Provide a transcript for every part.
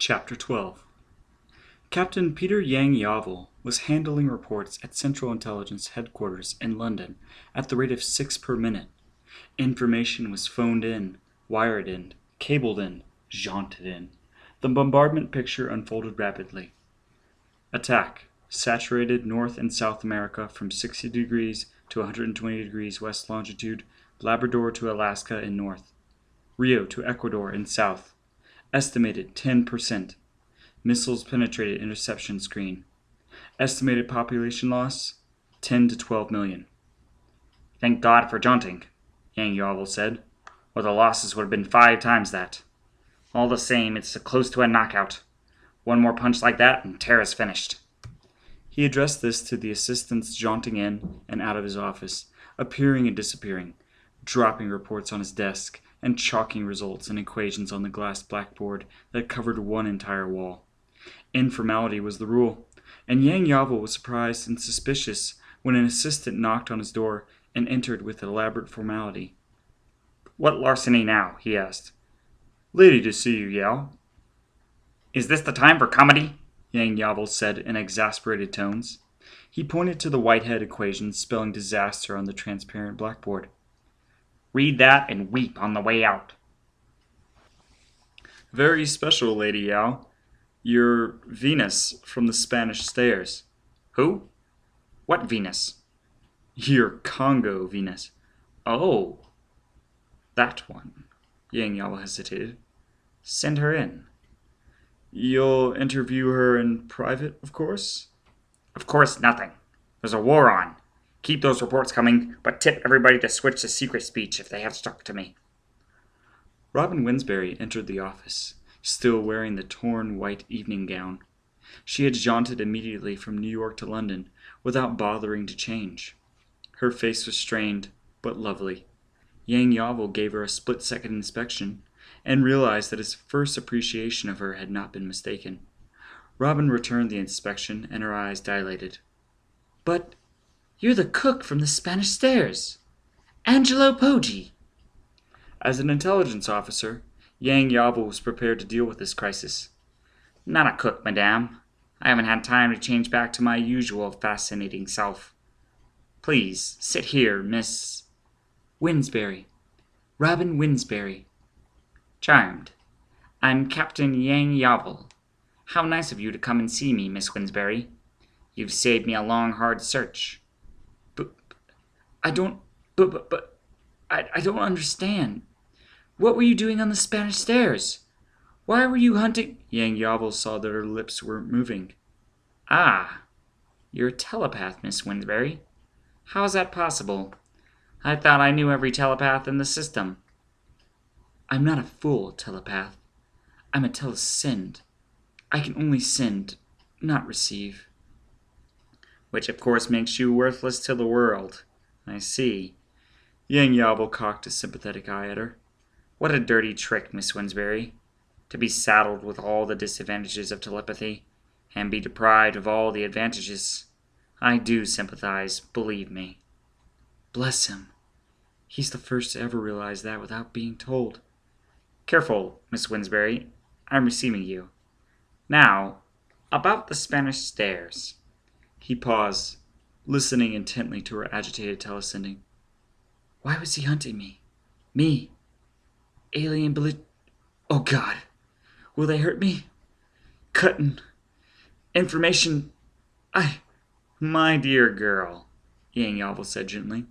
Chapter 12. Captain Peter Yang Yavel was handling reports at Central Intelligence Headquarters in London at the rate of 6 per minute. Information was phoned in, wired in, cabled in, jaunted in. The bombardment picture unfolded rapidly. Attack. Saturated North and South America from 60 degrees to 120 degrees west longitude, Labrador to Alaska in north. Rio to Ecuador in south. Estimated 10%. Missiles penetrated interception screen. Estimated population loss 10 to 12 million. Thank God for jaunting, Yang Yavel said, or the losses would have been 5 times that. All the same, it's close to a knockout. One more punch like that and Terra's finished. He addressed this to the assistants jaunting in and out of his office, appearing and disappearing, dropping reports on his desk, and chalking results and equations on the glass blackboard that covered one entire wall. Informality was the rule, and Yang Yavel was surprised and suspicious when an assistant knocked on his door and entered with elaborate formality. "What larceny now?" he asked. "Lady to see you, Yao." "Is this the time for comedy?" Yang Yavel said in exasperated tones. He pointed to the Whitehead equations spelling disaster on the transparent blackboard. "Read that and weep on the way out." "Very special, Lady Yao. You're Venus from the Spanish Stairs." "Who? What Venus?" "You're Congo Venus." "Oh, "That one." Yang Yavel hesitated. send her in." "You'll interview her in private, of course?" "Of course nothing. There's a war on. Keep those reports coming, but tip everybody to switch to secret speech if they have stuck to me." Robin Winsberry entered the office, still wearing the torn white evening gown. She had jaunted immediately from New York to London without bothering to change. Her face was strained, but lovely. Yang Yavel gave her a split-second inspection and realized that his first appreciation of her had not been mistaken. Robin returned the inspection, and her eyes dilated. "But you're the cook from the Spanish Stairs, Angelo Poggi." As an intelligence officer, Yang Yavel was prepared to deal with this crisis. "Not a cook, madame. I haven't had time to change back to my usual fascinating self. Please, sit here, Miss..." "Winsberry. Robin Winsberry." "Charmed. I'm Captain Yang Yavel. How nice of you to come and see me, Miss Winsberry. You've saved me a long, hard search." I don't understand. What were you doing on the Spanish Stairs? Why were you hunting?" Yang Yavel saw that her lips were moving. "Ah, you're a telepath, Miss Winsberry. How is that possible? I thought I knew every telepath in the system." "I'm not a full telepath. I'm a telesend. I can only send, not receive." "Which of course makes you worthless to the world. I see." Yang Yavel cocked a sympathetic eye at her. "What a dirty trick, Miss Winsberry. To be saddled with all the disadvantages of telepathy, and be deprived of all the advantages. I do sympathize, believe me." "Bless him. He's the first to ever realize that without being told." "Careful, Miss Winsberry. I'm receiving you. Now, about the Spanish Stairs." He paused, listening intently to her agitated telesending. "Why was he hunting me? Me? Alien Oh, God. Will they hurt me? Cutting. Information. "My dear girl," Yang Yavel said gently.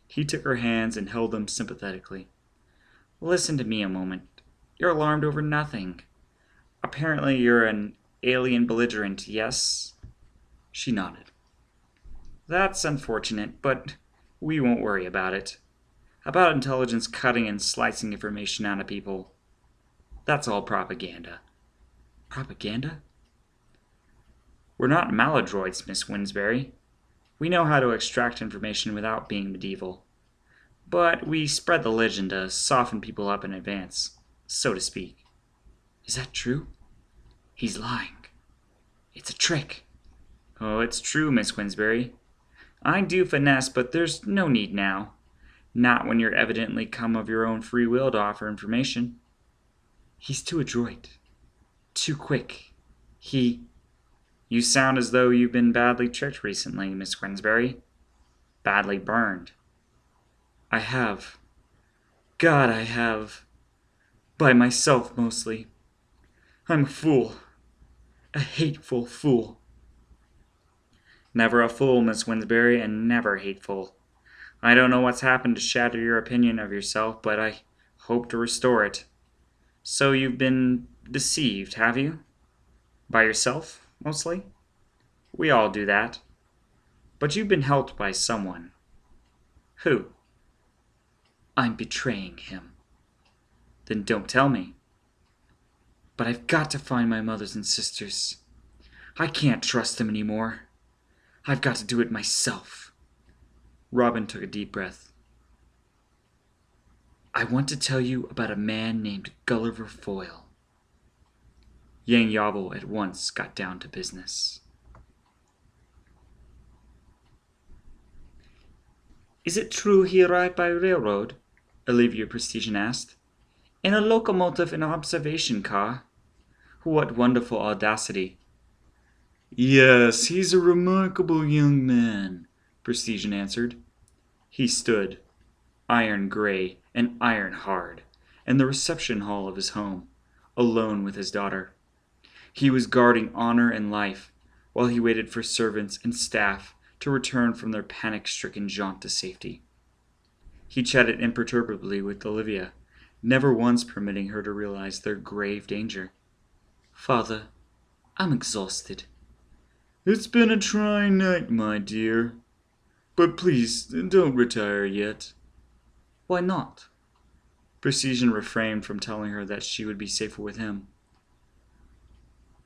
He took her hands and held them sympathetically. "Listen to me a moment. You're alarmed over nothing. Apparently you're an alien belligerent, yes?" She nodded. "That's unfortunate, but we won't worry about it. About intelligence cutting and slicing information out of people. That's all propaganda." "Propaganda?" "We're not maladroits, Miss Winsberry. We know how to extract information without being medieval. But we spread the legend to soften people up in advance, so to speak." "Is that true? He's lying. It's a trick." "Oh, it's true, Miss Winsberry. I do finesse, but there's no need now. Not when you're evidently come of your own free will to offer information." "He's too adroit." too quick. You sound as though you've been badly tricked recently, Miss Winsbury. Badly burned. I have. God, I have. By myself, mostly. I'm a fool. A hateful fool. Never a fool, Miss Winsbury, and never hateful. I don't know what's happened to shatter your opinion of yourself, but I hope to restore it. So you've been deceived, have you? By yourself, mostly? We all do that. But you've been helped by someone. Who? I'm betraying him. Then don't tell me. But I've got to find my mothers and sisters. I can't trust them anymore. I've got to do it myself. Robin took a deep breath. I want to tell you about a man named Gulliver Foyle. Yang Yavel at once got down to business. Is it true he arrived by railroad? Olivia Precision asked. In a locomotive and observation car? What wonderful audacity. Yes, he's a remarkable young man, Precision answered. He stood, iron gray and iron hard, in the reception hall of his home, alone with his daughter. He was guarding honor and life, while he waited for servants and staff to return from their panic-stricken jaunt to safety. He chatted imperturbably with Olivia, never once permitting her to realize their grave danger. Father, I'm exhausted. It's been a trying night, my dear. But please, don't retire yet. Why not? Precision refrained from telling her that she would be safer with him.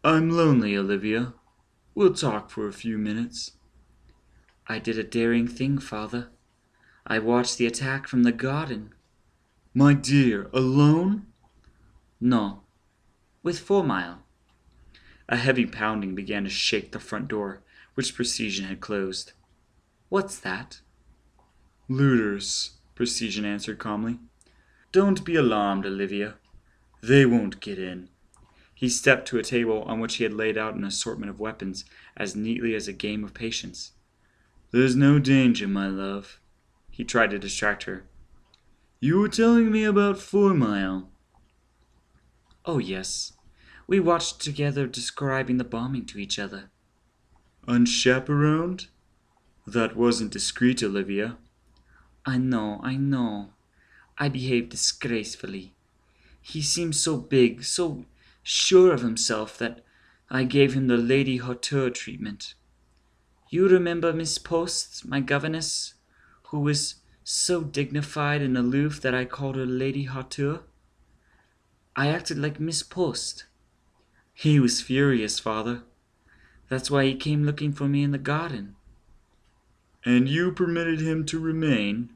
I'm lonely, Olivia. We'll talk for a few minutes. I did a daring thing, Father. I watched the attack from the garden. My dear, alone? No, with 4 Mile. A heavy pounding began to shake the front door, which Precision had closed. What's that? Looters, Precision answered calmly. Don't be alarmed, Olivia. They won't get in. He stepped to a table on which he had laid out an assortment of weapons as neatly as a game of patience. There's no danger, my love. He tried to distract her. You were telling me about 4 Mile. Oh, yes. We watched together describing the bombing to each other. Unchaperoned? That wasn't discreet, Olivia. I know. I behaved disgracefully. He seemed so big, so sure of himself that I gave him the Lady Hauteur treatment. You remember Miss Post, my governess, who was so dignified and aloof that I called her Lady Hauteur? I acted like Miss Post. He was furious, Father. That's why he came looking for me in the garden. And you permitted him to remain?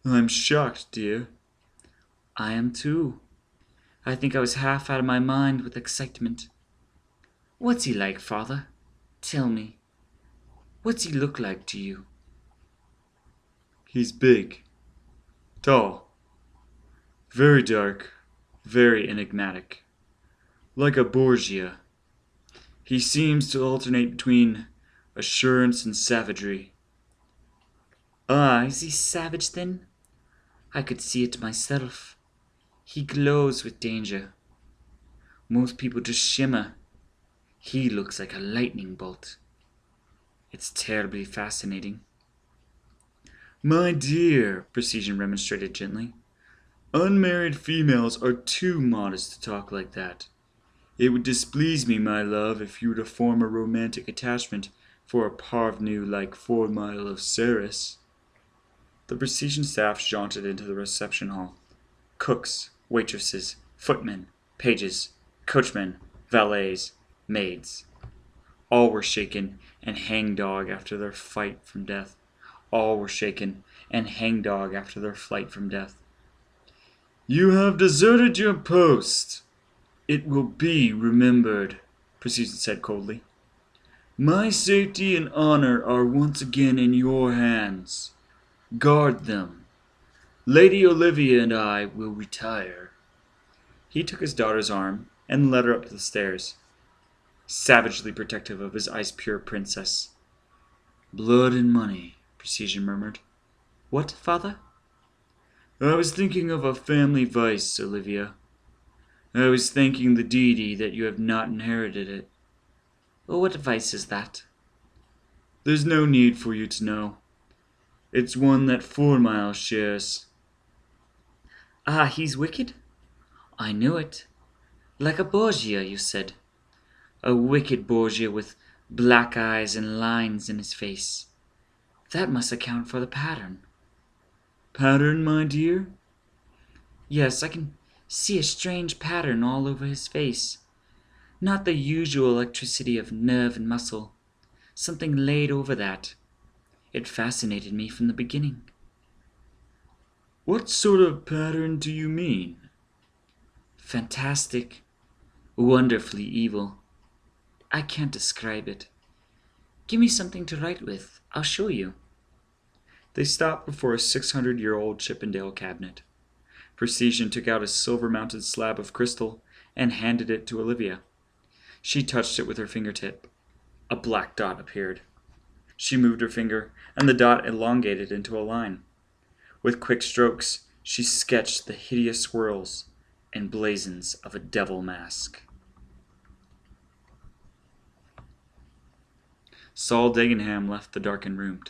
I'm shocked, dear. I am too. I think I was half out of my mind with excitement. What's he like, Father? Tell me. What's he look like to you? He's big, tall, very dark, very enigmatic. Like a Borgia. He seems to alternate between assurance and savagery. Ah, is he savage then? I could see it myself. He glows with danger. Most people just shimmer. He looks like a lightning bolt. It's terribly fascinating. My dear, Precision remonstrated gently, unmarried females are too modest to talk like that. It would displease me, my love, if you were to form a romantic attachment for a parvenu like 4 Mile of Ceres. The Precision staff jaunted into the reception hall. Cooks, waitresses, footmen, pages, coachmen, valets, maids. All were shaken and hangdog after their flight from death. All were shaken and hangdog after their flight from death. You have deserted your post. It will be remembered, Precision said coldly. My safety and honor are once again in your hands. Guard them. Lady Olivia and I will retire. He took his daughter's arm and led her up the stairs, savagely protective of his ice-pure princess. "Blood and money," Precision murmured. "What, father?" "I was thinking of a family vice, Olivia. I was thanking the deity that you have not inherited it." What vice is that? "There's no need for you to know. It's one that 4 Mile shares." Ah, he's wicked? I knew it. Like a Borgia, you said. A wicked Borgia with black eyes and lines in his face. That must account for the pattern. "Pattern, my dear?" Yes, I can see a strange pattern all over his face. Not the usual electricity of nerve and muscle. Something laid over that. It fascinated me from the beginning. "What sort of pattern do you mean?" Fantastic. Wonderfully evil. I can't describe it. Give me something to write with. I'll show you. They stopped before a 600-year-old Chippendale cabinet. Precision took out a silver-mounted slab of crystal and handed it to Olivia. She touched it with her fingertip. A black dot appeared. She moved her finger, and the dot elongated into a line. With quick strokes, she sketched the hideous swirls and blazons of a devil mask. Saul Dagenham left the darkened room.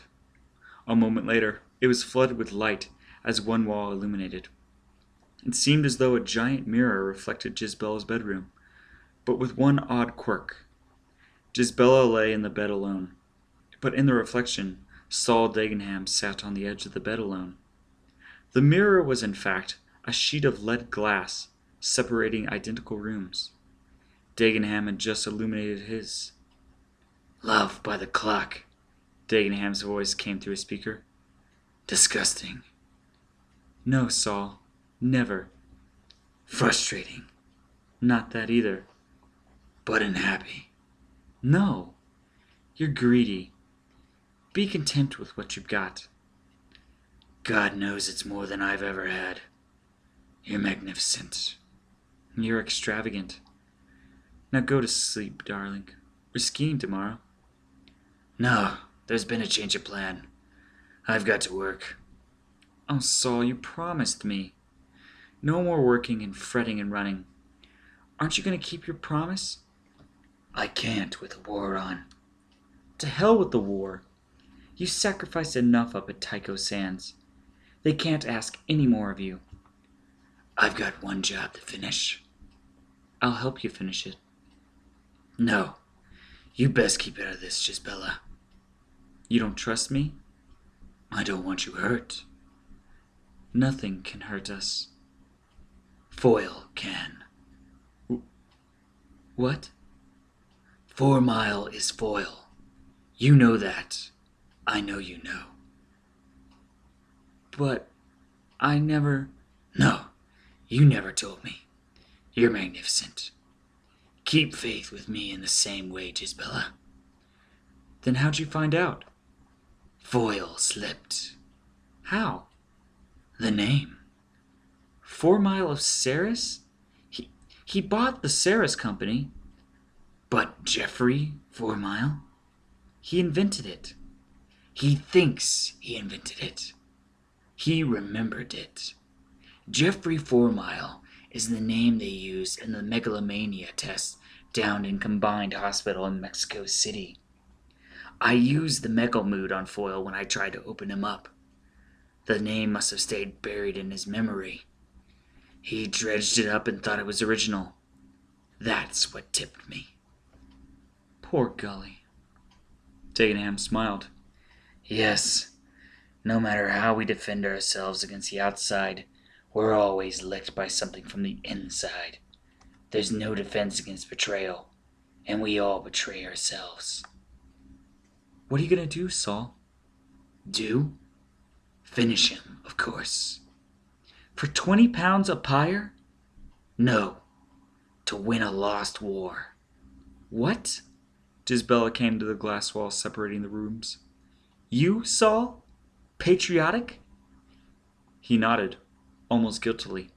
A moment later, it was flooded with light as one wall illuminated. It seemed as though a giant mirror reflected Gisbella's bedroom, but with one odd quirk. Gisbella lay in the bed alone, but in the reflection, Saul Dagenham sat on the edge of the bed alone. The mirror was in fact a sheet of lead glass separating identical rooms. Dagenham had just illuminated his. Love by the clock. Dagenham's voice came through a speaker. Disgusting. No, Saul. Never. Frustrating. Not that either. But unhappy. No. You're greedy. Be content with what you've got. God knows it's more than I've ever had. You're magnificent. You're extravagant. Now go to sleep, darling. We're skiing tomorrow. No, there's been a change of plan. I've got to work. Oh, Saul, you promised me. No more working and fretting and running. Aren't you going to keep your promise? I can't with the war on. To hell with the war. You sacrificed enough up at Tycho Sands. They can't ask any more of you. I've got one job to finish. I'll help you finish it. No, you best keep out of this, Gisbella. You don't trust me? I don't want you hurt. Nothing can hurt us. Foyle can. What? 4 Mile is Foyle. You know that. I know you know. But I never... No, you never told me. You're magnificent. Keep faith with me in the same way, Gisbella. Then how'd you find out? Foyle slipped. How? The name. 4 Mile of Ceres? He bought the Ceres company. But Geoffrey 4 Mile? He invented it. He thinks he invented it. He remembered it. Geoffrey 4 Mile is the name they used in the megalomania test down in Combined Hospital in Mexico City. I used the megal mood on Foyle when I tried to open him up. The name must have stayed buried in his memory. He dredged it up and thought it was original. That's what tipped me. Poor Gully. Dagenham smiled. Yes. No matter how we defend ourselves against the outside, we're always licked by something from the inside. There's no defense against betrayal, and we all betray ourselves. What are you going to do, Saul? Do? Finish him, of course. For 20 pounds a pyre? No. To win a lost war. What? Gisbella came to the glass wall separating the rooms. You, Saul? Patriotic? He nodded, almost guiltily.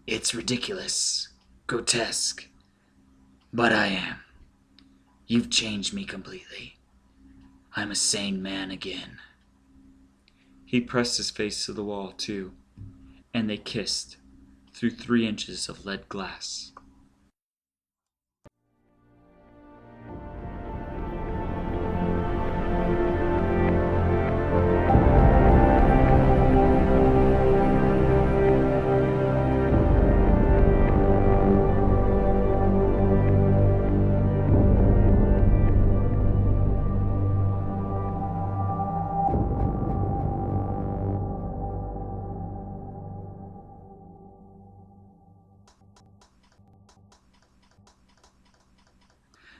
It's ridiculous. grotesque, but I am. You've changed me completely. I'm a sane man again. He pressed his face to the wall, too, and they kissed through 3 inches of lead glass.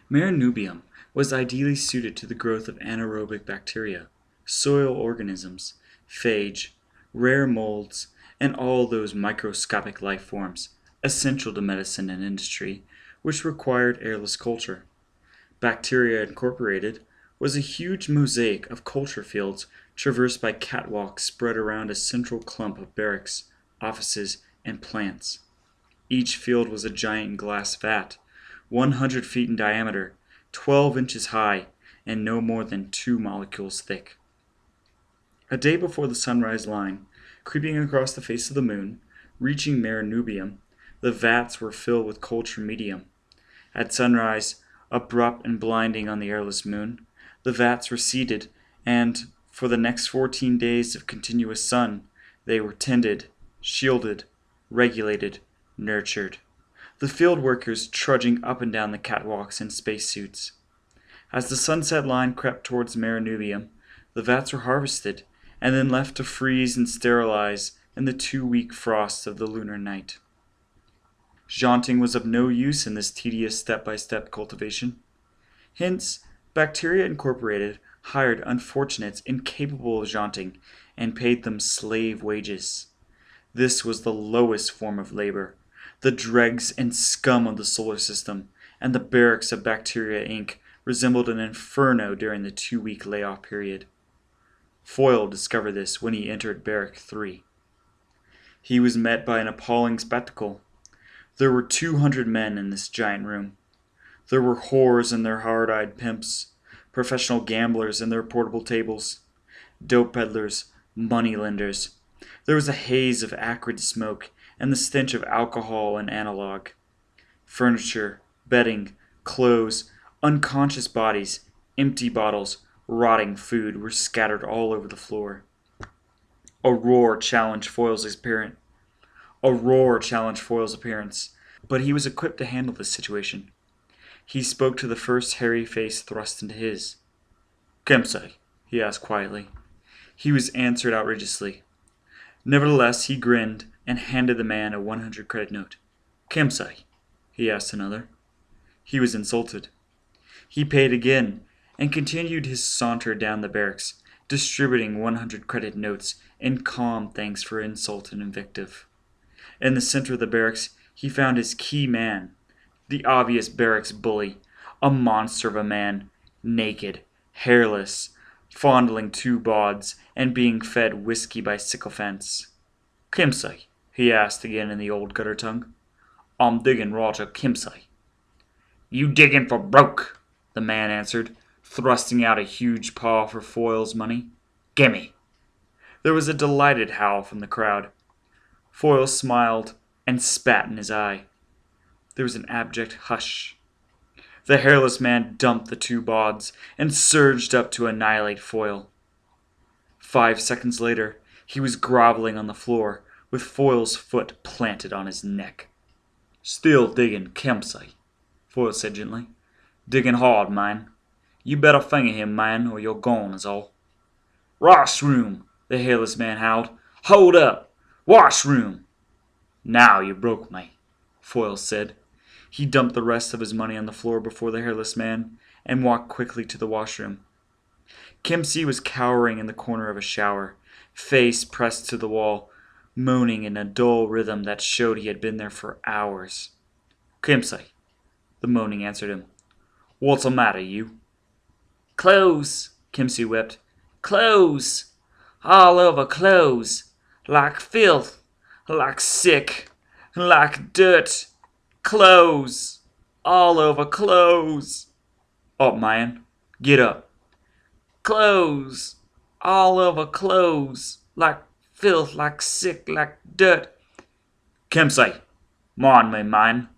Marinubium was ideally suited to the growth of anaerobic bacteria, soil organisms, phage, rare molds, and all those microscopic life forms essential to medicine and industry, which required airless culture. Bacteria Incorporated was a huge mosaic of culture fields traversed by catwalks spread around a central clump of barracks, offices, and plants. Each field was a giant glass vat, 100 feet in diameter, 12 inches high, and no more than 2 molecules thick. A day before the sunrise line, creeping across the face of the moon, reaching Marinubium, the vats were filled with culture medium. At sunrise, abrupt and blinding on the airless moon, the vats receded, and for the next 14 days of continuous sun, they were tended, shielded, regulated, nurtured. The field workers trudging up and down the catwalks in spacesuits. As the sunset line crept towards Marinubium, the vats were harvested and then left to freeze and sterilize in the 2-week frosts of the lunar night. Jaunting was of no use in this tedious step-by-step cultivation. Hence, Bacteria Incorporated hired unfortunates incapable of jaunting and paid them slave wages. This was the lowest form of labor. The dregs and scum of the solar system, and the barracks of Bacteria Inc. resembled an inferno during the 2-week layoff period. Foyle discovered this when he entered Barrack 3. He was met by an appalling spectacle. There were 200 men in this giant room. There were whores and their hard-eyed pimps, professional gamblers and their portable tables, dope peddlers, money lenders. There was a haze of acrid smoke and the stench of alcohol and analog. Furniture, bedding, clothes, unconscious bodies, empty bottles, rotting food were scattered all over the floor. A roar challenged Foyle's appearance, but he was equipped to handle this situation. He spoke to the first hairy face thrust into his. "Kemsai?" he asked quietly. He was answered outrageously. Nevertheless, he grinned and handed the man a 100 credit note. "Kemsai?" he asked another. He was insulted. He paid again and continued his saunter down the barracks, distributing 100 credit notes in calm thanks for insult and invective. In the center of the barracks, he found his key man, the obvious barracks bully, a monster of a man, naked, hairless, fondling 2 bawds, and being fed whiskey by sycophants. "Kemsai?" he asked again in the old gutter tongue. "I'm digging Roger Kemsai." "You digging for broke," the man answered, thrusting out a huge paw for Foyle's money. "Gimme." There was a delighted howl from the crowd. Foyle smiled and spat in his eye. There was an abject hush. The hairless man dumped the 2 bawds and surged up to annihilate Foyle. 5 seconds later, he was groveling on the floor, with Foyle's foot planted on his neck. "Still digging, Kemsai," Foyle said gently. "Digging hard, man. You better finger him, man, or you're gone, is all." "Washroom!" the hairless man howled. "Hold up! Washroom!" "Now you broke me," Foyle said. He dumped the rest of his money on the floor before the hairless man and walked quickly to the washroom. Kemsai was cowering in the corner of a shower, face pressed to the wall, moaning in a dull rhythm that showed he had been there for hours. "Kemsai," the moaning answered him. "What's the matter, you?" "Clothes," Kemsai wept. "Clothes! All over clothes! Like filth! Like sick! Like dirt! Clothes! All over clothes! Up, man. Get up. Clothes! All over clothes! Like filth, like sick, like dirt. Kimsey, mind me, man.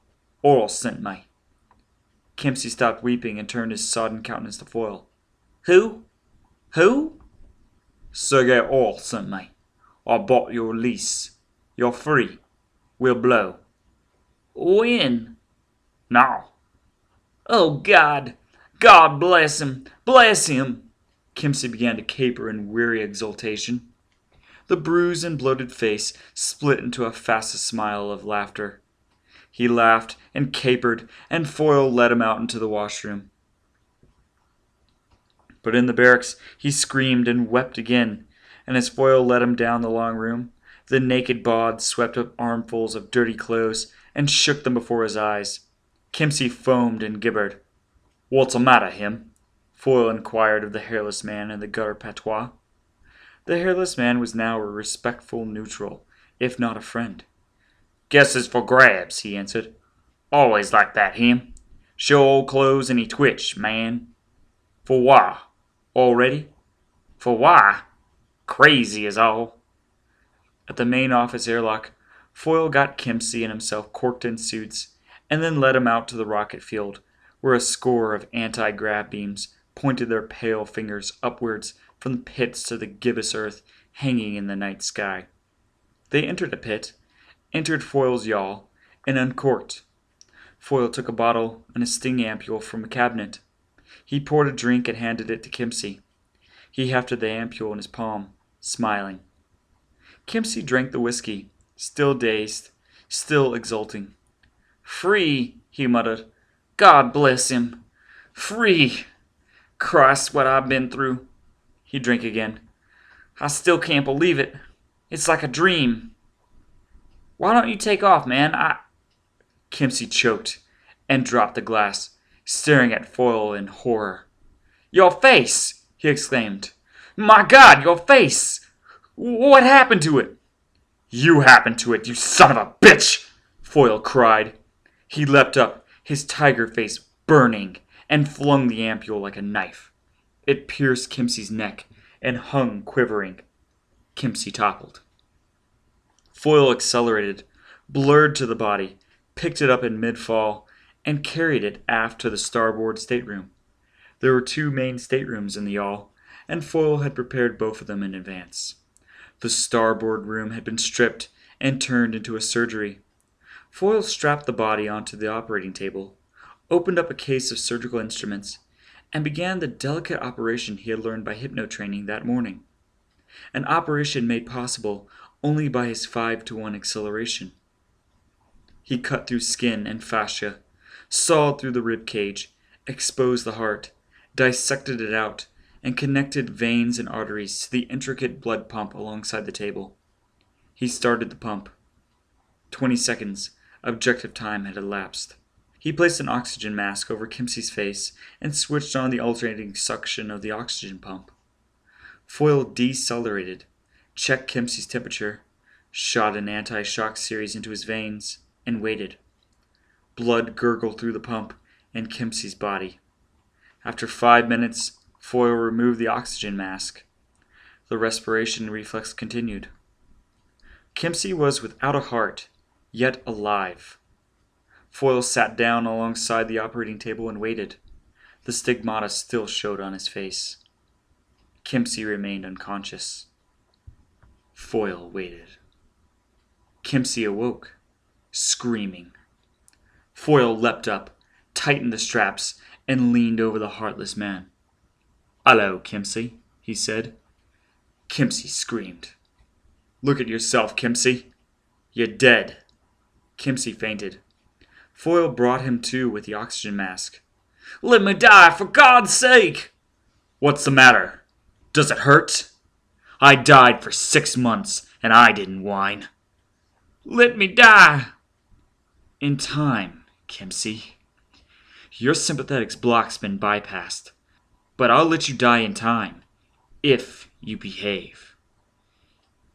Oral sent me. Kimsey stopped weeping and turned his sodden countenance to Foyle. Who? Who? Sergei Oral sent me. I bought your lease. You're free. We'll blow. When? Now. Oh, God! God bless him! Bless him! Kimsey began to caper in weary exultation. The bruised and bloated face split into a fastest smile of laughter. He laughed and capered, and Foyle led him out into the washroom. But in the barracks, he screamed and wept again, and as Foyle led him down the long room, the naked bod swept up armfuls of dirty clothes and shook them before his eyes. Kimsey foamed and gibbered. What's the matter, him? Foyle inquired of the hairless man in the gutter patois. The hairless man was now a respectful neutral, if not a friend. Guess it's for grabs, he answered. Always like that, him. Show old clothes and he twitch, man. For why? Already? For why? Crazy is all. At the main office airlock, Foyle got Kimsey and himself corked in suits, and then led him out to the rocket field, where a score of anti-grav beams pointed their pale fingers upwards from the pits to the gibbous earth hanging in the night sky. They entered a pit, entered Foyle's yawl, and uncorked. Foyle took a bottle and a sting ampule from a cabinet. He poured a drink and handed it to Kimsey. He hefted the ampule in his palm, smiling. Kimsey drank the whiskey, still dazed, still exulting. Free, he muttered. God bless him. Free. Christ, what I've been through. He drank again. I still can't believe it. It's like a dream. Why don't you take off, man? Kimsey choked and dropped the glass, staring at Foyle in horror. Your face! He exclaimed. My God, your face! What happened to it? You happened to it, you son of a bitch! Foyle cried. He leapt up, his tiger face burning, and flung the ampule like a knife. It pierced Kimsey's neck and hung quivering. Kimsey toppled. Foyle accelerated, blurred to the body, picked it up in mid-fall, and carried it aft to the starboard stateroom. There were 2 main staterooms in the yawl, and Foyle had prepared both of them in advance. The starboard room had been stripped and turned into a surgery. Foyle strapped the body onto the operating table, opened up a case of surgical instruments, and began the delicate operation he had learned by hypno-training that morning. An operation made possible only by his 5-to-1 acceleration. He cut through skin and fascia, sawed through the rib cage, exposed the heart, dissected it out, and connected veins and arteries to the intricate blood pump alongside the table. He started the pump. 20 seconds, objective time, had elapsed. He placed an oxygen mask over Kimsey's face and switched on the alternating suction of the oxygen pump. Foyle decelerated, checked Kimsey's temperature, shot an anti-shock series into his veins, and waited. Blood gurgled through the pump and Kimsey's body. After 5 minutes, Foyle removed the oxygen mask. The respiration reflex continued. Kimsey was without a heart, yet alive. Foyle sat down alongside the operating table and waited. The stigmata still showed on his face. Kimsey remained unconscious. Foyle waited. Kimsey awoke, screaming. Foyle leapt up, tightened the straps, and leaned over the heartless man. "Hello, Kimsey," he said. Kimsey screamed. "Look at yourself, Kimsey. You're dead." Kimsey fainted. Foyle brought him to with the oxygen mask. Let me die, for God's sake! "What's the matter? Does it hurt? I died for 6 months, and I didn't whine." Let me die! "In time, Kimsey. Your sympathetics block's been bypassed, but I'll let you die in time, if you behave.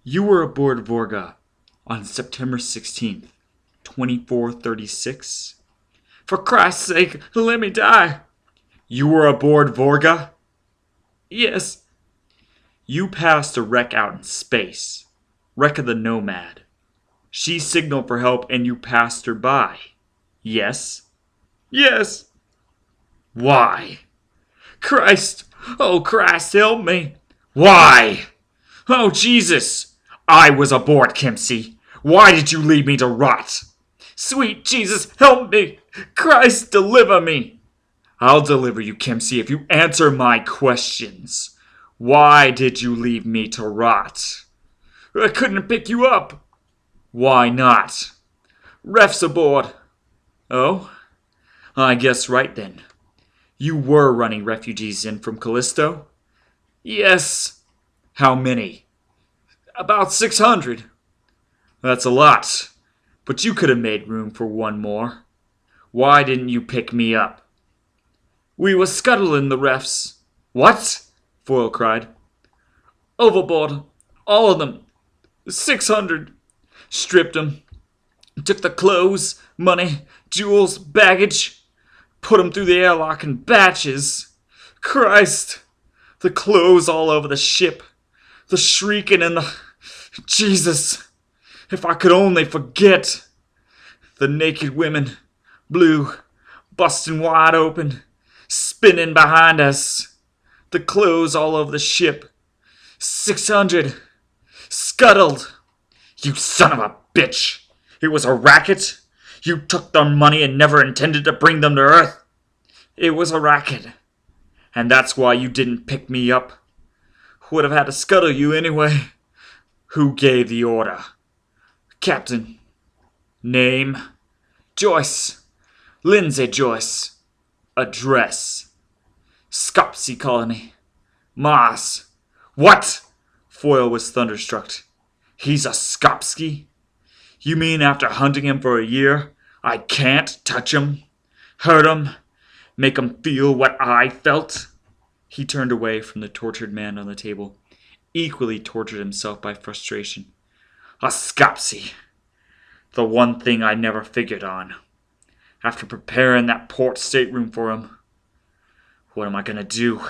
You were aboard Vorga on September 16th, 2436. For Christ's sake, let me die. You were aboard Vorga? Yes. You passed a wreck out in space. Wreck of the Nomad. She signaled for help and you passed her by. Yes? Yes. Why? Christ! Oh, Christ, help me! Why? Oh, Jesus! I was aboard, Kimsey. Why did you leave me to rot? Sweet Jesus, help me! Christ, deliver me! I'll deliver you, Kimsey, if you answer my questions. Why did you leave me to rot? I couldn't pick you up. Why not? Ref's aboard. Oh? I guess right then. You were running refugees in from Callisto? Yes. How many? About 600. That's a lot. But you could have made room for one more. Why didn't you pick me up? We were scuttling the refs. What? Foyle cried. Overboard. All of them. 600. Stripped them. Took the clothes, money, jewels, baggage. Put them through the airlock in batches. Christ. The clothes all over the ship. The shrieking and the... Jesus. If I could only forget. The naked women. Blue. Busting wide open. Spinning behind us. The clothes all over the ship. 600. Scuttled. You son of a bitch. It was a racket. You took their money and never intended to bring them to Earth. It was a racket. And that's why you didn't pick me up. Would have had to scuttle you anyway. Who gave the order? Captain. Name? Joyce. Lindsay Joyce. Address? Scopsy Colony. Mars. What? Foyle was thunderstruck. He's a Skopsky? You mean after hunting him for a year, I can't touch him, hurt him, make him feel what I felt? He turned away from the tortured man on the table, equally tortured himself by frustration. A Skopsy. The one thing I never figured on. After preparing that port stateroom for him, what am I going to do?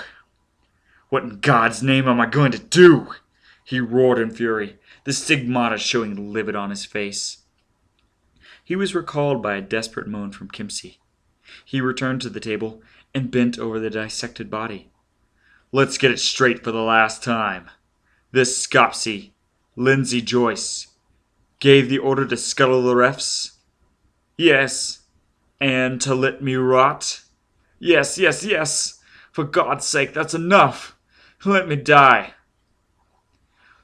What in God's name am I going to do? He roared in fury, the stigmata showing livid on his face. He was recalled by a desperate moan from Kimsey. He returned to the table and bent over the dissected body. Let's get it straight for the last time. This Skopsy, Lindsay Joyce, gave the order to scuttle the refs? Yes. And to let me rot? Yes, yes, yes. For God's sake, that's enough. Let me die.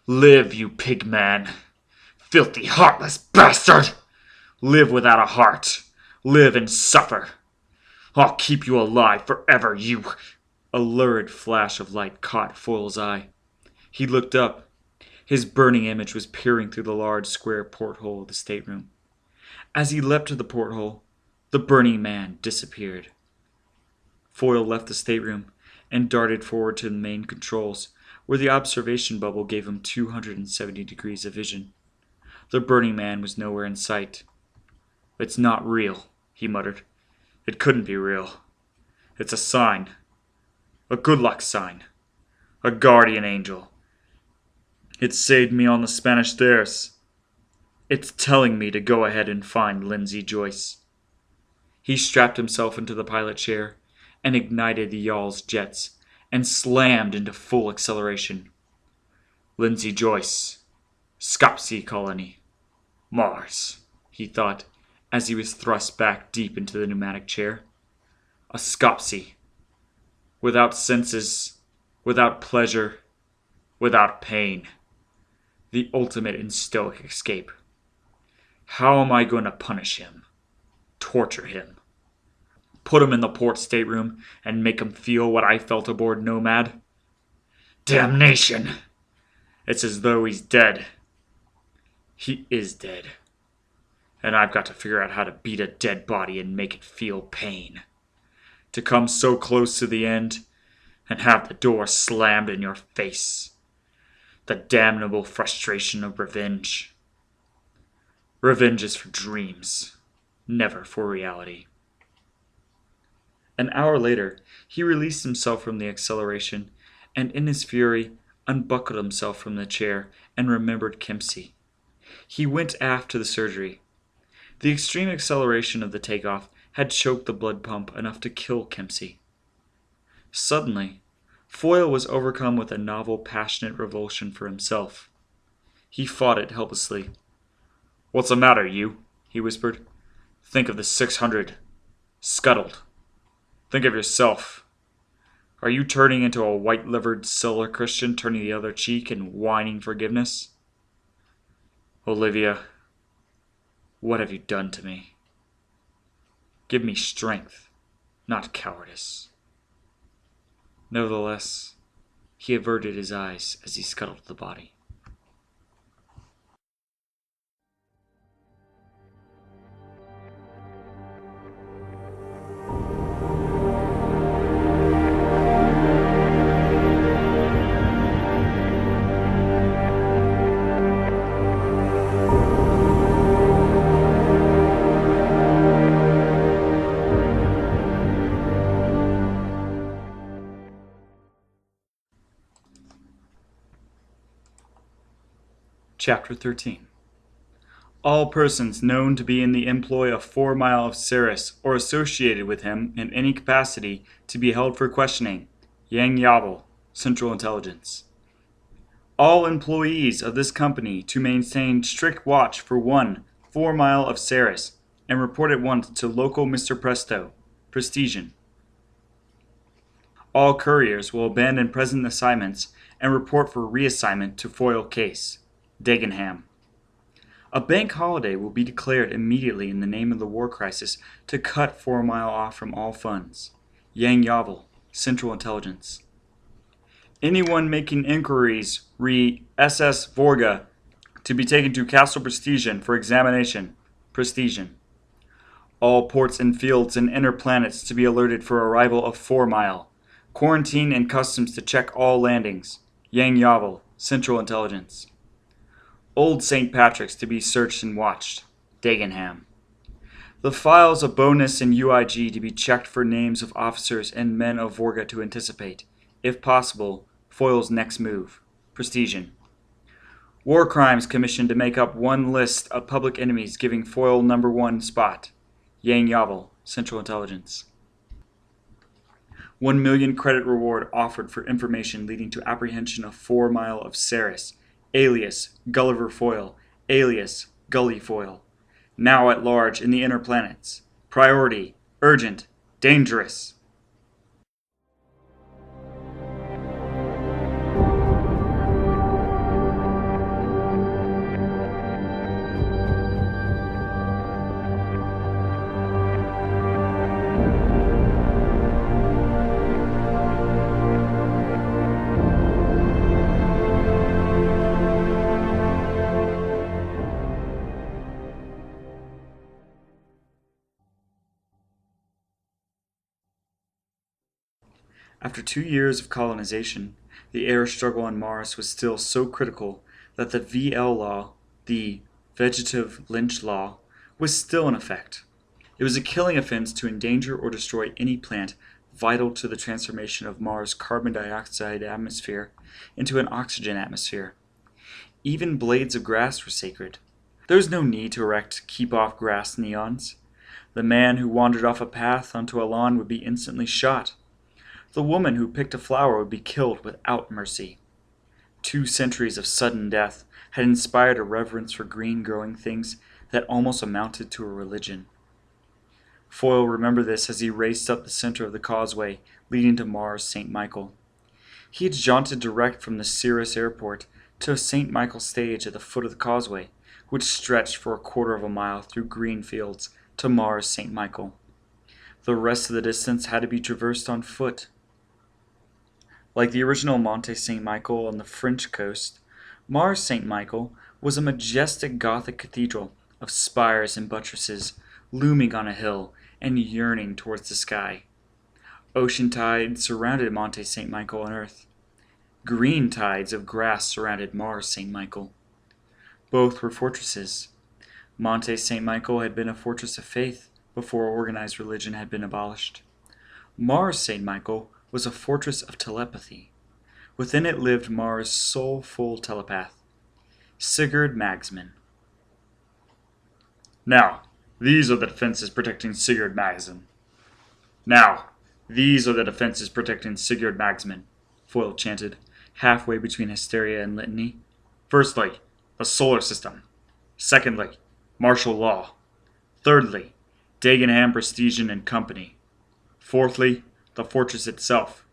Live, you pig man. Filthy, heartless bastard. Live without a heart. Live and suffer. I'll keep you alive forever, you... A lurid flash of light caught Foyle's eye. He looked up. His burning image was peering through the large square porthole of the stateroom. As he leapt to the porthole, the burning man disappeared. Foyle left the stateroom and darted forward to the main controls, where the observation bubble gave him 270 degrees of vision. The burning man was nowhere in sight. It's not real, he muttered. It couldn't be real. It's a sign. A good luck sign. A guardian angel. It saved me on the Spanish stairs. It's telling me to go ahead and find Lindsay Joyce. He strapped himself into the pilot chair and ignited the yawl's jets and slammed into full acceleration. Lindsay Joyce. Skopsy Colony. Mars, he thought, as he was thrust back deep into the pneumatic chair. A Skopsy. Without senses, without pleasure, without pain. The ultimate in stoic escape. How am I going to punish him? Torture him? Put him in the port stateroom and make him feel what I felt aboard Nomad? Damnation! It's as though he's dead. He is dead. And I've got to figure out how to beat a dead body and make it feel pain. To come so close to the end and have the door slammed in your face. The damnable frustration of revenge. Revenge is for dreams, never for reality. An hour later, he released himself from the acceleration, and in his fury, unbuckled himself from the chair and remembered Kempsey. He went aft to the surgery. The extreme acceleration of the takeoff had choked the blood pump enough to kill Kempsey. Suddenly, Foyle was overcome with a novel, passionate revulsion for himself. He fought it helplessly. "What's the matter, you?" he whispered. "Think of the 600. Scuttled. Think of yourself. Are you turning into a white-livered Solar Christian, turning the other cheek and whining forgiveness? Olivia, what have you done to me? Give me strength, not cowardice." Nevertheless, he averted his eyes as he scuttled the body. Chapter 13. All persons known to be in the employ of Foyle of Ceres or associated with him in any capacity to be held for questioning. Yang Yavel, Central Intelligence. All employees of this company to maintain strict watch for 1 Foyle of Ceres and report at once to local Mr. Presto, Prestigian. All couriers will abandon present assignments and report for reassignment to Foyle case. Dagenham. A bank holiday will be declared immediately in the name of the war crisis to cut 4 Mile off from all funds. Yang Yavel, Central Intelligence. Anyone making inquiries re SS Vorga to be taken to Castle Prestigian for examination. Prestigian. All ports and fields and inner planets to be alerted for arrival of 4 Mile. Quarantine and customs to check all landings. Yang Yavel, Central Intelligence. Old St. Patrick's to be searched and watched. Dagenham. The files of Bonus and UIG to be checked for names of officers and men of Vorga to anticipate, if possible, Foyle's next move. Prestigian. War Crimes Commission to make up one list of public enemies giving Foyle number 1 spot. Yang Yavel, Central Intelligence. 1 million credit reward offered for information leading to apprehension of 4 Mile of Ceres, alias Gulliver Foyle, alias Gully Foyle. Now at large in the inner planets. Priority, urgent, dangerous. After 2 years of colonization, the air struggle on Mars was still so critical that the VL law, the Vegetative Lynch Law, was still in effect. It was a killing offense to endanger or destroy any plant vital to the transformation of Mars' carbon dioxide atmosphere into an oxygen atmosphere. Even blades of grass were sacred. There was no need to erect keep-off-grass neons. The man who wandered off a path onto a lawn would be instantly shot. The woman who picked a flower would be killed without mercy. 2 centuries of sudden death had inspired a reverence for green-growing things that almost amounted to a religion. Foyle remembered this as he raced up the center of the causeway leading to Mars St. Michael. He had jaunted direct from the Ceres airport to a St. Michael stage at the foot of the causeway, which stretched for a 1/4 of a mile through green fields to Mars St. Michael. The rest of the distance had to be traversed on foot. Like the original Monte St. Michael on the French coast, Mars St. Michael was a majestic Gothic cathedral of spires and buttresses, looming on a hill and yearning towards the sky. Ocean tides surrounded Monte St. Michael on Earth. Green tides of grass surrounded Mars St. Michael. Both were fortresses. Monte St. Michael had been a fortress of faith before organized religion had been abolished. Mars St. Michael was a fortress of telepathy. Within it lived Mars' soulful telepath, Sigurd Magsman. Now, these are the defenses protecting Sigurd Magsman. Now, these are the defenses protecting Sigurd Magsman, Foyle chanted, halfway between hysteria and litany. Firstly, the solar system. Secondly, martial law. Thirdly, Dagenham Prestige and Company. Fourthly, the fortress itself.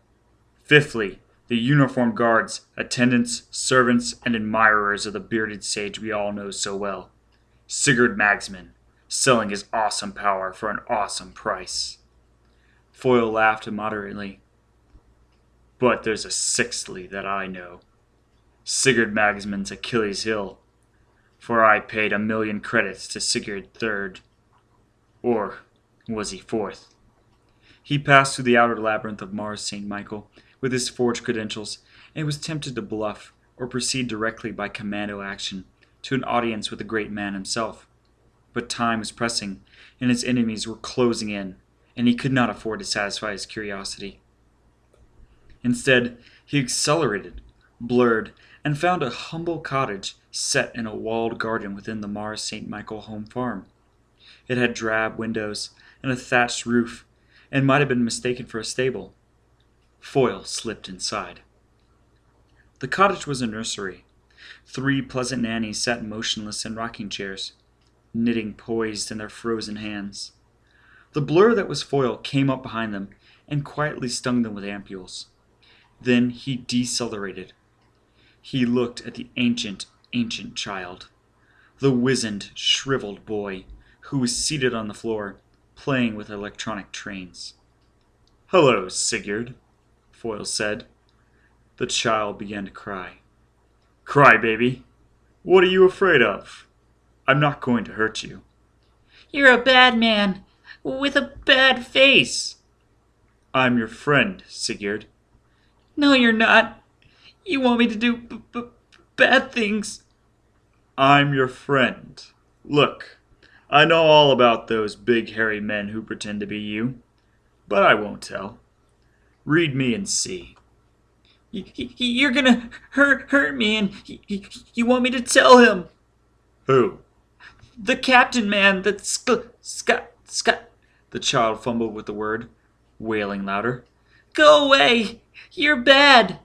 Fifthly, the uniformed guards, attendants, servants, and admirers of the bearded sage we all know so well. Sigurd Magsman, selling his awesome power for an awesome price. Foyle laughed immoderately. But there's a sixthly that I know. Sigurd Magsman's Achilles' heel. For I paid 1,000,000 credits to Sigurd III. Or was he fourth? He passed through the outer labyrinth of Mars St. Michael with his forged credentials, and was tempted to bluff or proceed directly by commando action to an audience with the great man himself. But time was pressing, and his enemies were closing in, and he could not afford to satisfy his curiosity. Instead, he accelerated, blurred, and found a humble cottage set in a walled garden within the Mars St. Michael home farm. It had drab windows and a thatched roof, and might have been mistaken for a stable. Foyle slipped inside. The cottage was a nursery. 3 pleasant nannies sat motionless in rocking chairs, knitting poised in their frozen hands. The blur that was Foyle came up behind them and quietly stung them with ampules. Then he decelerated. He looked at the ancient child, the wizened, shriveled boy who was seated on the floor, playing with electronic trains. "Hello, Sigurd," Foyle said. The child began to cry. "Cry, baby. What are you afraid of? I'm not going to hurt you." You're a bad man with a bad face. "I'm your friend, Sigurd." No, you're not. You want me to do bad things. "I'm your friend. Look, I know all about those big hairy men who pretend to be you, but I won't tell. Read me and see." You're gonna hurt me, and you want me to tell him. "Who?" The captain man, that Scott. The child fumbled with the word, wailing louder. Go away. You're bad.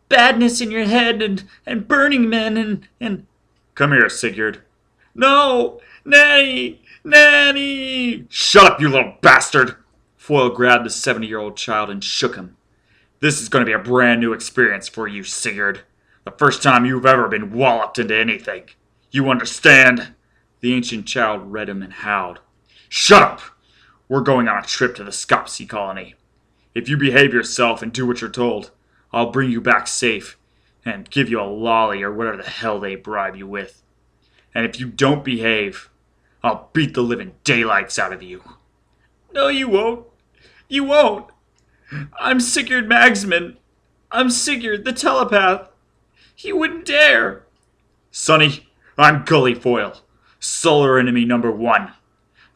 Badness in your head and burning men and... Come here, Sigurd. No! Nanny! Nanny! Shut up, you little bastard! Foyle grabbed the 70-year-old child and shook him. This is going to be a brand new experience for you, Sigurd. The first time you've ever been walloped into anything. You understand? The ancient child read him and howled. Shut up! We're going on a trip to the Skopje colony. If you behave yourself and do what you're told, I'll bring you back safe and give you a lolly or whatever the hell they bribe you with. And if you don't behave, I'll beat the living daylights out of you. No, you won't. You won't. I'm Sigurd Magsman. I'm Sigurd, the telepath. He wouldn't dare. Sonny, I'm Gully Foyle, solar enemy number 1.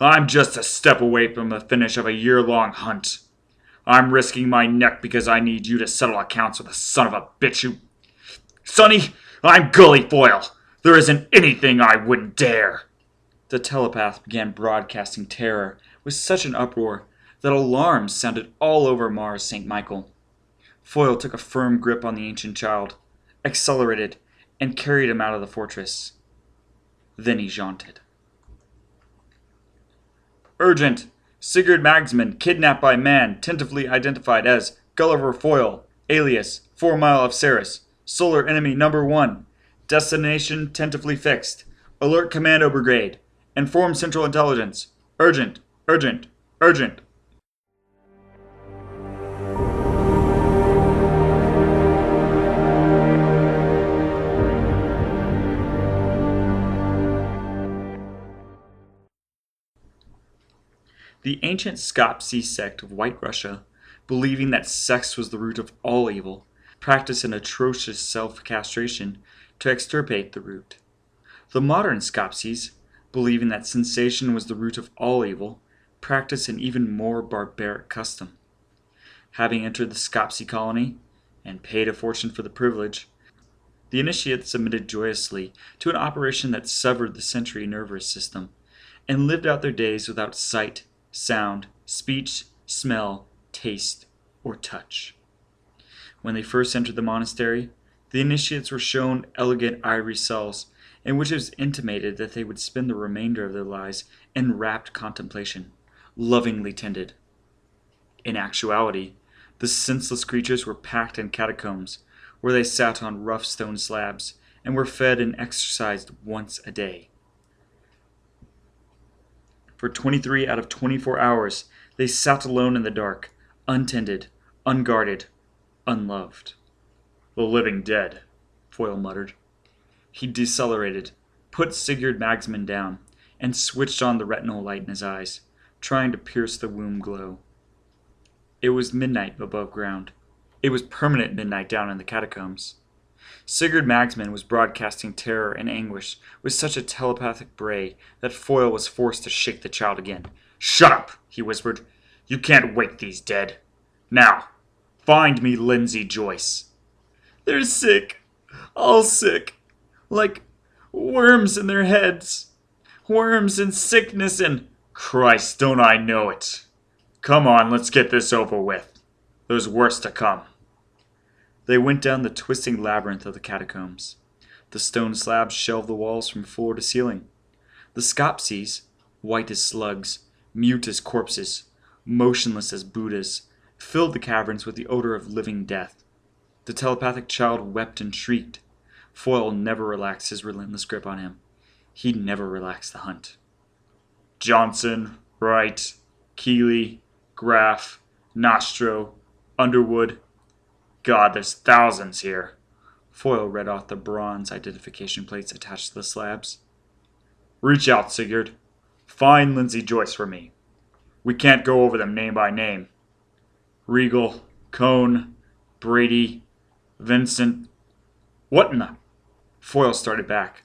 I'm just a step away from the finish of a year-long hunt. I'm risking my neck because I need you to settle accounts with the son of a bitch who... Sonny, I'm Gully Foyle. There isn't anything I wouldn't dare. The telepath began broadcasting terror with such an uproar that alarms sounded all over Mars St. Michael. Foyle took a firm grip on the ancient child, accelerated, and carried him out of the fortress. Then he jaunted. "Urgent! Sigurd Magsman, kidnapped by man, tentatively identified as Gulliver Foyle, alias 4 Mile of Ceres, solar enemy number 1. Destination tentatively fixed. Alert Commando Brigade. Inform Central Intelligence. Urgent! Urgent! Urgent!" The ancient Skopje sect of White Russia, believing that sex was the root of all evil, practiced an atrocious self-castration to extirpate the root. The modern Skopjes, believing that sensation was the root of all evil, practiced an even more barbaric custom. Having entered the Skopje colony, and paid a fortune for the privilege, the initiates submitted joyously to an operation that severed the sensory nervous system, and lived out their days without sight, sound, speech, smell, taste, or touch. When they first entered the monastery, the initiates were shown elegant ivory cells, in which it was intimated that they would spend the remainder of their lives in rapt contemplation, lovingly tended. In actuality, the senseless creatures were packed in catacombs, where they sat on rough stone slabs, and were fed and exercised once a day. For 23 out of 24 hours, they sat alone in the dark, untended, unguarded, unloved. "The living dead," Foyle muttered. He decelerated, put Sigurd Magsman down, and switched on the retinal light in his eyes, trying to pierce the womb glow. It was midnight above ground. It was permanent midnight down in the catacombs. Sigurd Magsman was broadcasting terror and anguish with such a telepathic bray that Foyle was forced to shake the child again. "Shut up," he whispered. "You can't wake these dead. Now, find me Lindsay Joyce." "They're sick. All sick. Like worms in their heads. Worms and sickness and—" "Christ, don't I know it. Come on, let's get this over with. There's worse to come." They went down the twisting labyrinth of the catacombs. The stone slabs shelved the walls from floor to ceiling. The Skopjes, white as slugs, mute as corpses, motionless as Buddhas, filled the caverns with the odor of living death. The telepathic child wept and shrieked. Foyle never relaxed his relentless grip on him. He never relaxed the hunt. "Johnson, Wright, Keeley, Graff, Nostro, Underwood. God, there's thousands here." Foyle read off the bronze identification plates attached to the slabs. "Reach out, Sigurd. Find Lindsay Joyce for me. We can't go over them name by name. Regal, Cone, Brady, Vincent. What in the—" Foyle started back.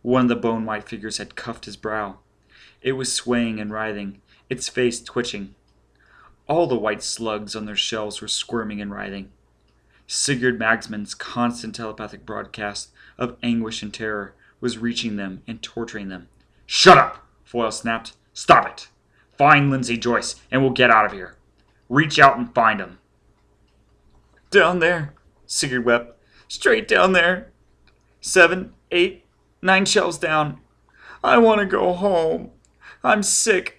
One of the bone-white figures had cuffed his brow. It was swaying and writhing, its face twitching. All the white slugs on their shells were squirming and writhing. Sigurd Magsman's constant telepathic broadcast of anguish and terror was reaching them and torturing them. "Shut up!" Foyle snapped. "Stop it! Find Lindsay Joyce, and we'll get out of here. Reach out and find him." "Down there," Sigurd wept. "Straight down there. 7, 8, 9 shelves down. I want to go home. I'm sick.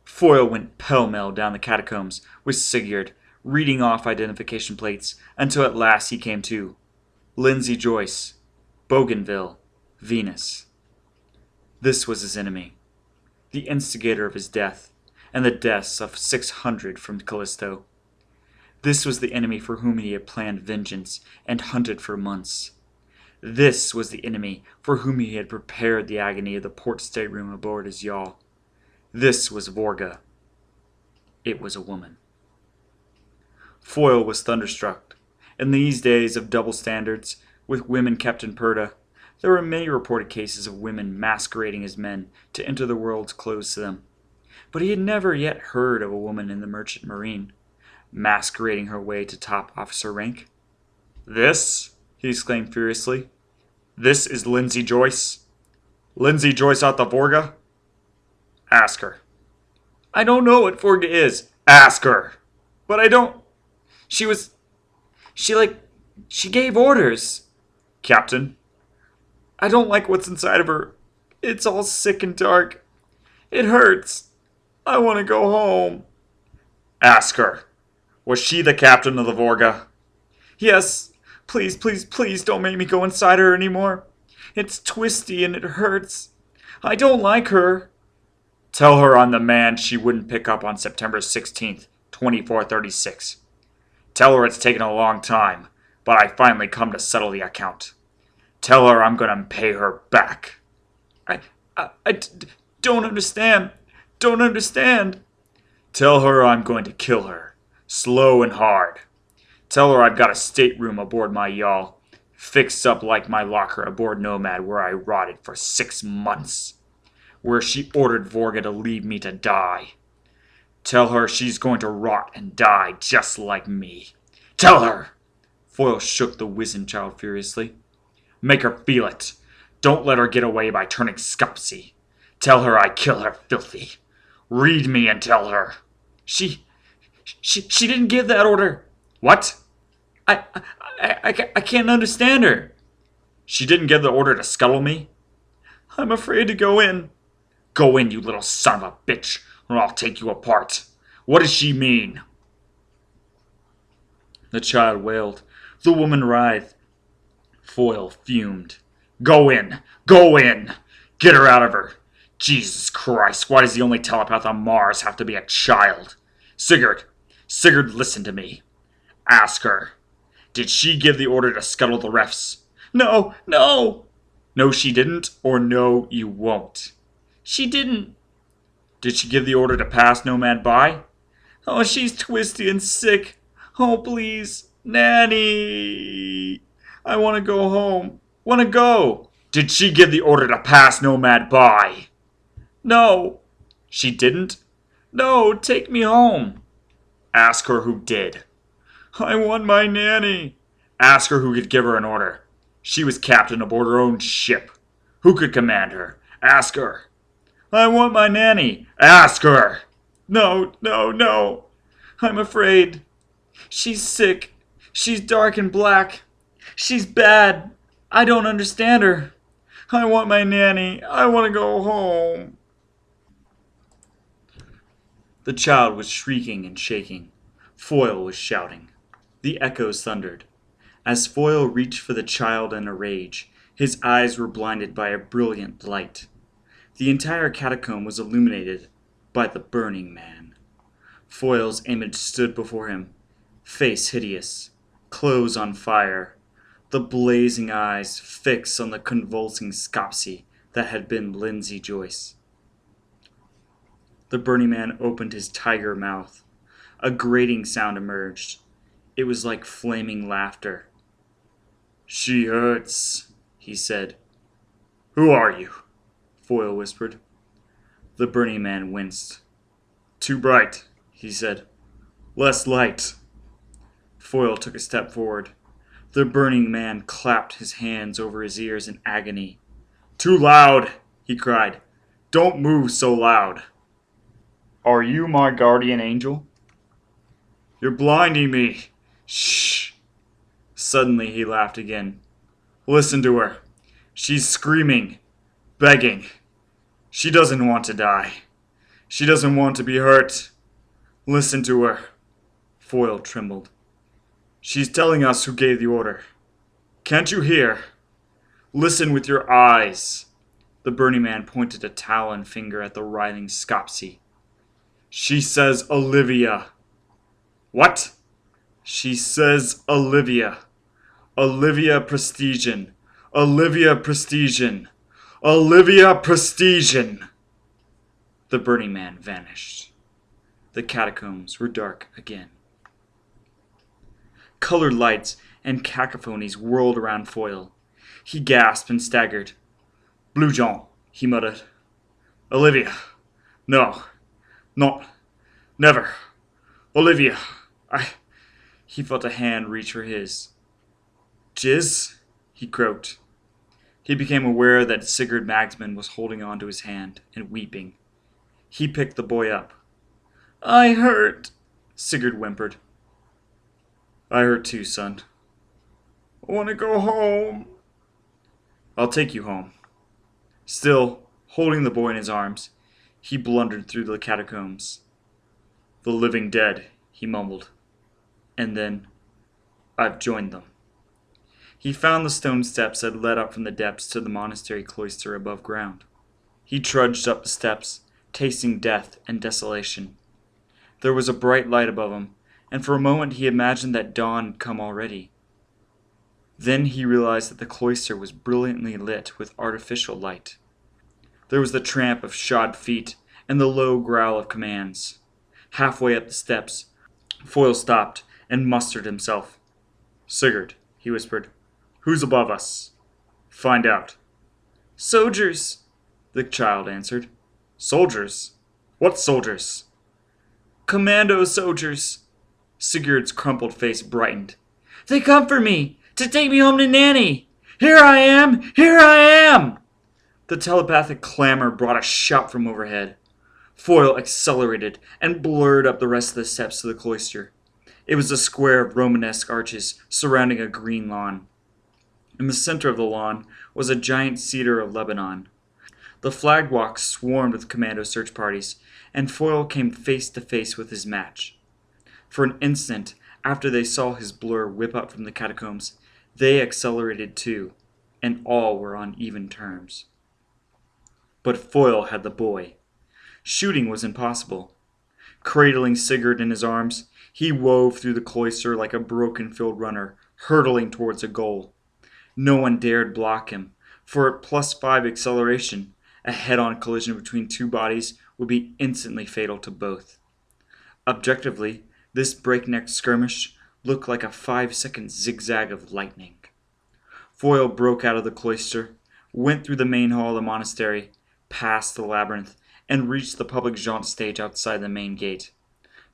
Foyle went pell-mell down the catacombs with Sigurd, reading off identification plates, until at last he came to. Lindsay Joyce, Bougainville, Venus. This was his enemy, the instigator of his death, and the deaths of 600 from Callisto. This was the enemy for whom he had planned vengeance and hunted for months. This was the enemy for whom he had prepared the agony of the port stateroom aboard his yawl. This was Vorga. It was a woman. Foyle was thunderstruck. In these days of double standards, with women kept in purdah, there were many reported cases of women masquerading as men to enter the worlds closed to them. But he had never yet heard of a woman in the merchant marine, masquerading her way to top officer rank. "This," he exclaimed furiously, "this is Lindsay Joyce? Lindsay Joyce out the Vorga? Ask her." "I don't know what Vorga is." "Ask her." "But I don't—" She gave orders." "Captain?" "I don't like what's inside of her. It's all sick and dark. It hurts. I want to go home." "Ask her. Was she the captain of the Vorga?" "Yes. Please, please, please don't make me go inside her anymore. It's twisty and it hurts. I don't like her." "Tell her I'm the man she wouldn't pick up on September 16th, 2436. Tell her it's taken a long time, but I finally come to settle the account. Tell her I'm going to pay her back." I don't understand. Don't understand." "Tell her I'm going to kill her, slow and hard. Tell her I've got a stateroom aboard my yawl, fixed up like my locker aboard Nomad where I rotted for 6 months. where she ordered Vorga to leave me to die. Tell her she's going to rot and die just like me. Tell her!" Foyle shook the wizened child furiously. "Make her feel it. Don't let her get away by turning scupsy. Tell her I kill her filthy. Read me and tell her." She didn't give that order. "What?" I can't understand her." "She didn't give the order to scuttle me?" "I'm afraid to go in." "Go in, you little son of a bitch, or I'll take you apart. What does she mean?" The child wailed. The woman writhed. Foyle fumed. "Go in! Go in! Get her out of her! Jesus Christ, why does the only telepath on Mars have to be a child? Sigurd, listen to me. Ask her. Did she give the order to scuttle the refs?" No, no. "No, she didn't, or no, you won't." She didn't. "Did she give the order to pass Nomad by?" Oh, she's twisty and sick. Oh, please. Nanny. I want to go home. Want to go. "Did she give the order to pass Nomad by?" No. "She didn't?" No, take me home. "Ask her who did." I want my nanny. "Ask her who could give her an order. She was captain aboard her own ship. Who could command her? Ask her." I want my nanny. "Ask her." No, no, no. I'm afraid. She's sick. She's dark and black. She's bad. I don't understand her. I want my nanny. I want to go home. The child was shrieking and shaking. Foyle was shouting. The echoes thundered. As Foyle reached for the child in a rage, his eyes were blinded by a brilliant light. The entire catacomb was illuminated by the burning man. Foyle's image stood before him, face hideous, clothes on fire, the blazing eyes fixed on the convulsing Scopsy that had been Lindsay Joyce. The burning man opened his tiger mouth. A grating sound emerged. It was like flaming laughter. "She hurts," he said. "Who are you?" Foyle whispered. The burning man winced. "Too bright," he said. "Less light." Foyle took a step forward. The burning man clapped his hands over his ears in agony. "Too loud," he cried. "Don't move so loud." "Are you my guardian angel?" "You're blinding me." "Shh." Suddenly he laughed again. "Listen to her. She's screaming, begging. She doesn't want to die. She doesn't want to be hurt. Listen to her." Foyle trembled. "She's telling us who gave the order. Can't you hear? Listen with your eyes." The burning man pointed a talon finger at the writhing Scopsy. "She says Olivia." "What?" "She says Olivia. Olivia Prestigian. Olivia Prestigian. Olivia Prestigian." The burning man vanished. The catacombs were dark again. Colored lights and cacophonies whirled around Foyle. He gasped and staggered. "Blue John," he muttered. "Olivia. No. Not. Never. Olivia. He felt a hand reach for his. "Jizz?" he croaked. He became aware that Sigurd Magsman was holding on to his hand and weeping. He picked the boy up. "I hurt," Sigurd whimpered. "I hurt too, son. I want to go home." "I'll take you home." Still, holding the boy in his arms, he blundered through the catacombs. "The living dead," he mumbled. And then, "I've joined them." He found the stone steps that led up from the depths to the monastery cloister above ground. He trudged up the steps, tasting death and desolation. There was a bright light above him, and for a moment he imagined that dawn had come already. Then he realized that the cloister was brilliantly lit with artificial light. There was the tramp of shod feet and the low growl of commands. Halfway up the steps, Foyle stopped and mustered himself. "Sigurd," he whispered, "who's above us?" "Find out." "Soldiers." the child answered. Soldiers? What soldiers? Commando soldiers. Sigurd's crumpled face brightened. They come for me, to take me home to Nanny. Here I am! Here I am! The telepathic clamor brought a shout from overhead. Foyle accelerated and blurred up the rest of the steps to the cloister. It was a square of Romanesque arches surrounding a green lawn. In the center of the lawn was a giant cedar of Lebanon. The flag walk swarmed with commando search parties, and Foyle came face to face with his match. For an instant, after they saw his blur whip up from the catacombs, they accelerated too, and all were on even terms. But Foyle had the boy. Shooting was impossible. Cradling Sigurd in his arms, he wove through the cloister like a broken-field runner, hurtling towards a goal. No one dared block him, for at +5 acceleration, a head-on collision between two bodies would be instantly fatal to both. Objectively, this breakneck skirmish looked like a 5-second zigzag of lightning. Foyle broke out of the cloister, went through the main hall of the monastery, past the labyrinth, and reached the public jaunt stage outside the main gate.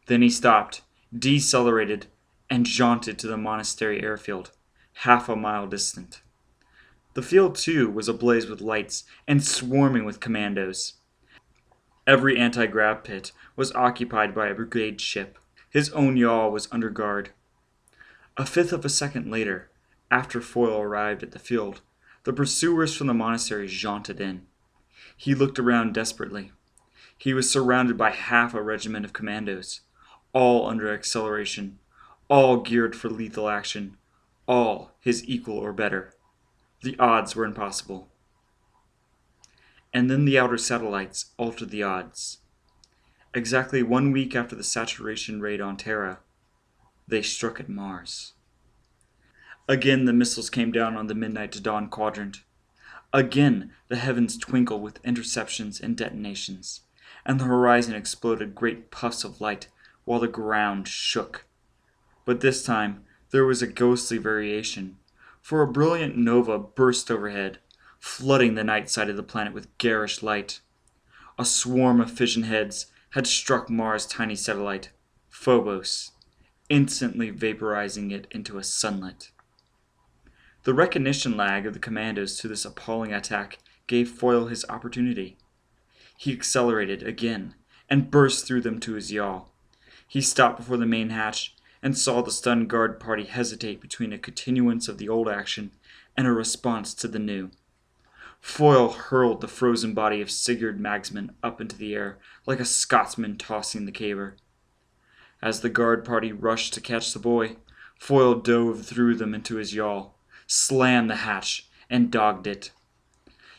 Then he stopped, decelerated, and jaunted to the monastery airfield, half a mile distant. The field, too, was ablaze with lights and swarming with commandos. Every anti-grav pit was occupied by a brigade ship. His own yawl was under guard. A fifth of a second later, after Foyle arrived at the field, the pursuers from the monastery jaunted in. He looked around desperately. He was surrounded by half a regiment of commandos, all under acceleration, all geared for lethal action, all his equal or better. The odds were impossible. And then the outer satellites altered the odds. Exactly 1 week after the saturation raid on Terra, they struck at Mars. Again the missiles came down on the midnight to dawn quadrant. Again the heavens twinkled with interceptions and detonations, and the horizon exploded great puffs of light while the ground shook. But this time there was a ghostly variation, for a brilliant nova burst overhead, flooding the night side of the planet with garish light. A swarm of fission heads had struck Mars' tiny satellite, Phobos, instantly vaporizing it into a sunlet. The recognition lag of the commandos to this appalling attack gave Foyle his opportunity. He accelerated again and burst through them to his yawl. He stopped before the main hatch and saw the stunned guard party hesitate between a continuance of the old action and a response to the new. Foyle hurled the frozen body of Sigurd Magsman up into the air like a Scotsman tossing the caber. As the guard party rushed to catch the boy, Foyle dove through them into his yawl, slammed the hatch, and dogged it.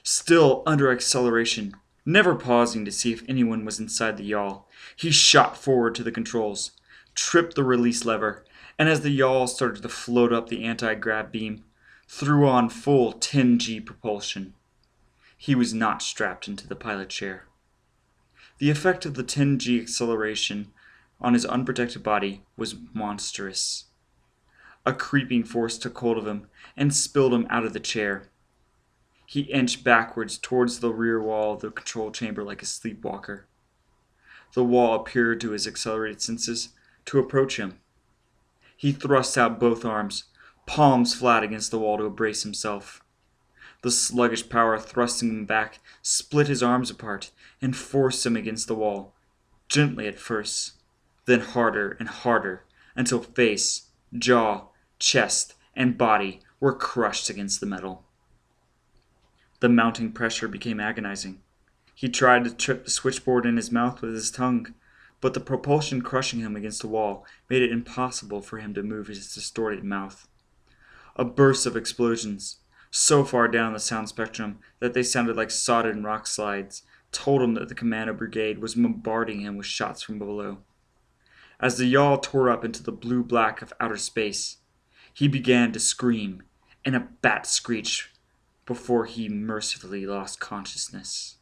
Still under acceleration, never pausing to see if anyone was inside the yawl, he shot forward to the controls, tripped the release lever, and as the yawl started to float up the anti-grav beam, threw on full 10G propulsion. He was not strapped into the pilot chair. The effect of the 10G acceleration on his unprotected body was monstrous. A creeping force took hold of him and spilled him out of the chair. He inched backwards towards the rear wall of the control chamber like a sleepwalker. The wall appeared to his accelerated senses to approach him. He thrust out both arms, palms flat against the wall to brace himself. The sluggish power thrusting him back split his arms apart and forced him against the wall, gently at first, then harder and harder, until face, jaw, chest, and body were crushed against the metal. The mounting pressure became agonizing. He tried to trip the switchboard in his mouth with his tongue, but the propulsion crushing him against the wall made it impossible for him to move his distorted mouth. A burst of explosions, so far down the sound spectrum that they sounded like sodden rock slides, told him that the commando brigade was bombarding him with shots from below. As the yawl tore up into the blue-black of outer space, he began to scream in a bat screech before he mercifully lost consciousness.